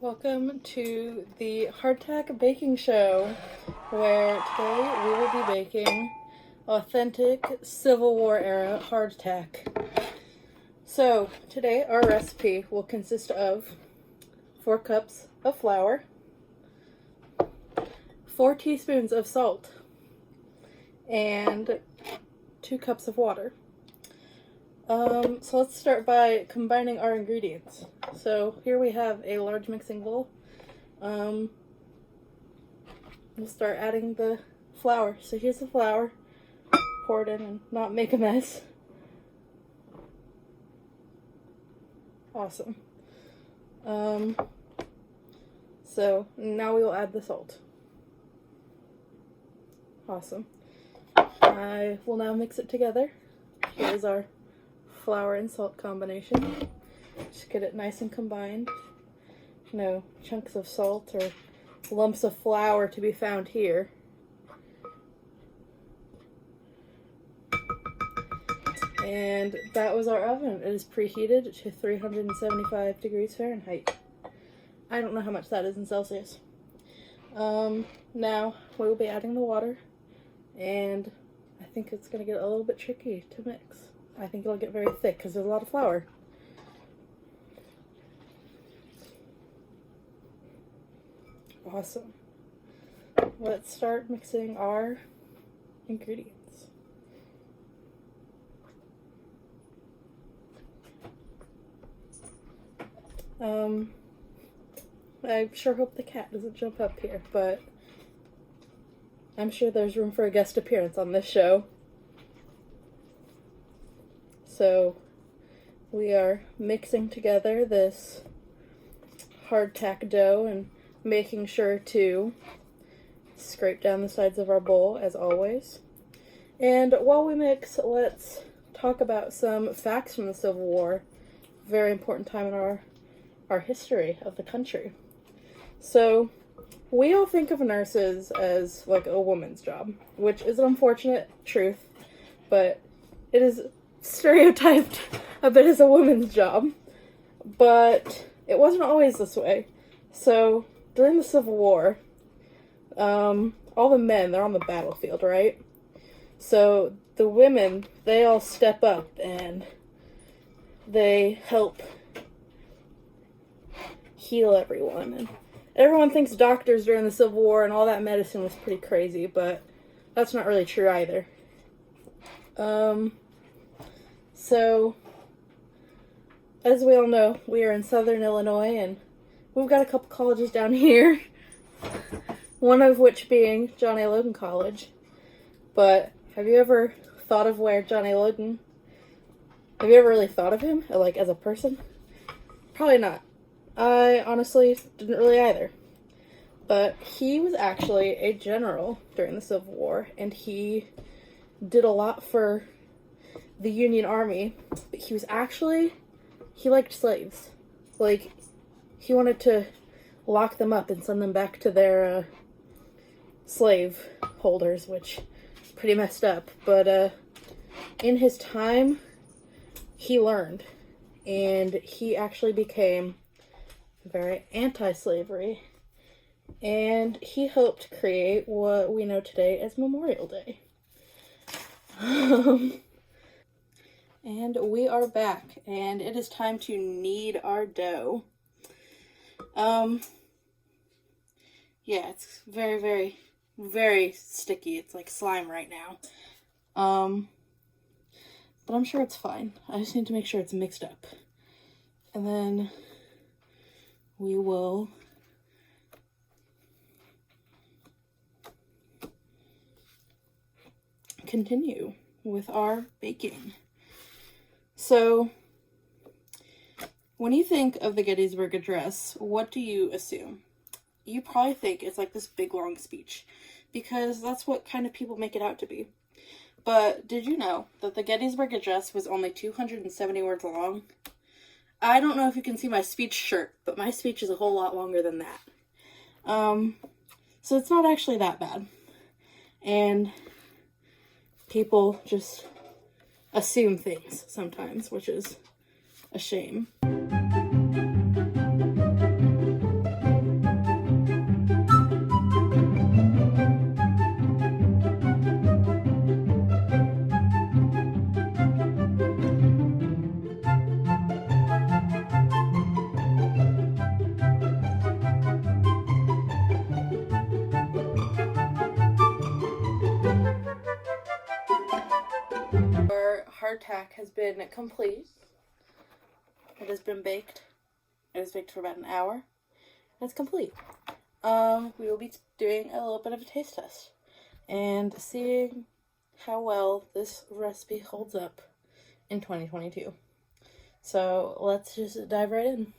Welcome to the hardtack baking show, where today we will be baking authentic Civil War era hardtack. So today our recipe will consist of 4 cups of flour, 4 teaspoons of salt, and 2 cups of water. So let's start by combining our ingredients. So here we have a large mixing bowl. We'll start adding the flour. So here's the flour. Pour it in and not make a mess. Awesome. So now we will add the salt. Awesome. I will now mix it together. Here's our flour and salt combination. Just get it nice and combined. No chunks of salt or lumps of flour to be found here. And that was our oven. It is preheated to 375 degrees Fahrenheit. I don't know how much that is in Celsius. Now we will be adding the water, and I think it's going to get a little bit tricky to mix. I think it'll get very thick because there's a lot of flour. Awesome. Let's start mixing our ingredients. I sure hope the cat doesn't jump up here, but I'm sure there's room for a guest appearance on this show. So we are mixing together this hardtack dough and making sure to scrape down the sides of our bowl as always. And while we mix, let's talk about some facts from the Civil War. Very important time in our history of the country. So we all think of nurses as like a woman's job, which is an unfortunate truth, but it is stereotyped a bit as a woman's job. But it wasn't always this way. So during the Civil War, all the men, they're on the battlefield, right? So the women, they all step up and they help heal everyone. And everyone thinks doctors during the Civil War and all that medicine was pretty crazy, but that's not really true either. So, as we all know, we are in southern Illinois, and we've got a couple colleges down here, one of which being John A. Logan College. But have you ever thought of where John A. Logan, have you ever really thought of him, like, as a person? Probably not. I honestly didn't really either. But he was actually a general during the Civil War, and he did a lot for the Union Army. But he liked slaves. Like, he wanted to lock them up and send them back to their slave holders, which is pretty messed up. But in his time, he learned, and he actually became very anti-slavery, and he helped create what we know today as Memorial Day. And we are back, and it is time to knead our dough. Yeah, it's very, very, very sticky. It's like slime right now. But I'm sure it's fine. I just need to make sure it's mixed up. And then we will continue with our baking. So, when you think of the Gettysburg Address, what do you assume? You probably think it's like this big long speech, because that's what kind of people make it out to be. But did you know that the Gettysburg Address was only 270 words long? I don't know if you can see my speech shirt, but my speech is a whole lot longer than that. So it's not actually that bad. And people just assume things sometimes, which is a shame. hardtack has been complete. It has been baked. It was baked for about an hour. It's complete. We will be doing a little bit of a taste test and seeing how well this recipe holds up in 2022. So let's just dive right in.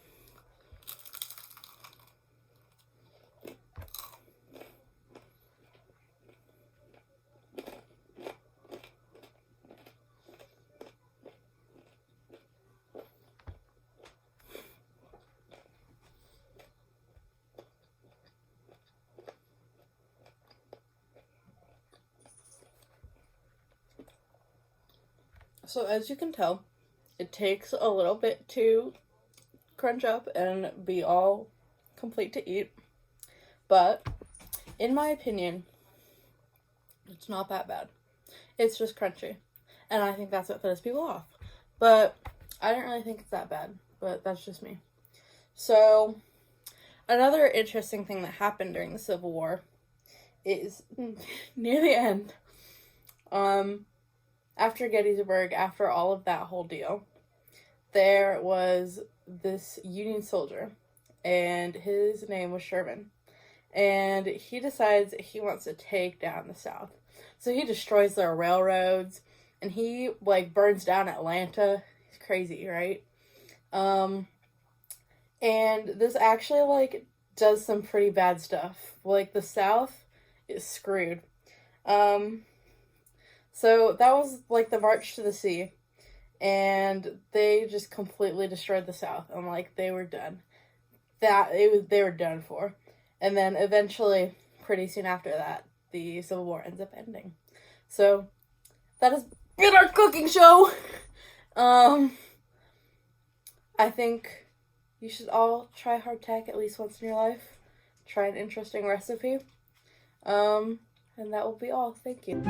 So as you can tell, it takes a little bit to crunch up and be all complete to eat. But in my opinion, it's not that bad. It's just crunchy. And I think that's what throws people off. But I don't really think it's that bad. But that's just me. So another interesting thing that happened during the Civil War is near the end, after Gettysburg, after all of that whole deal, there was this Union soldier, and his name was Sherman, and he decides he wants to take down the South. So he destroys their railroads, and he, like, burns down Atlanta. He's crazy, right? And this actually, like, does some pretty bad stuff. Like, the South is screwed. So that was, like, the March to the Sea, and they just completely destroyed the South, and, like, they were done. They were done for. And then eventually, pretty soon after that, the Civil War ends up ending. So that has been our cooking show. I think you should all try hardtack at least once in your life. Try an interesting recipe. And that will be all. Thank you.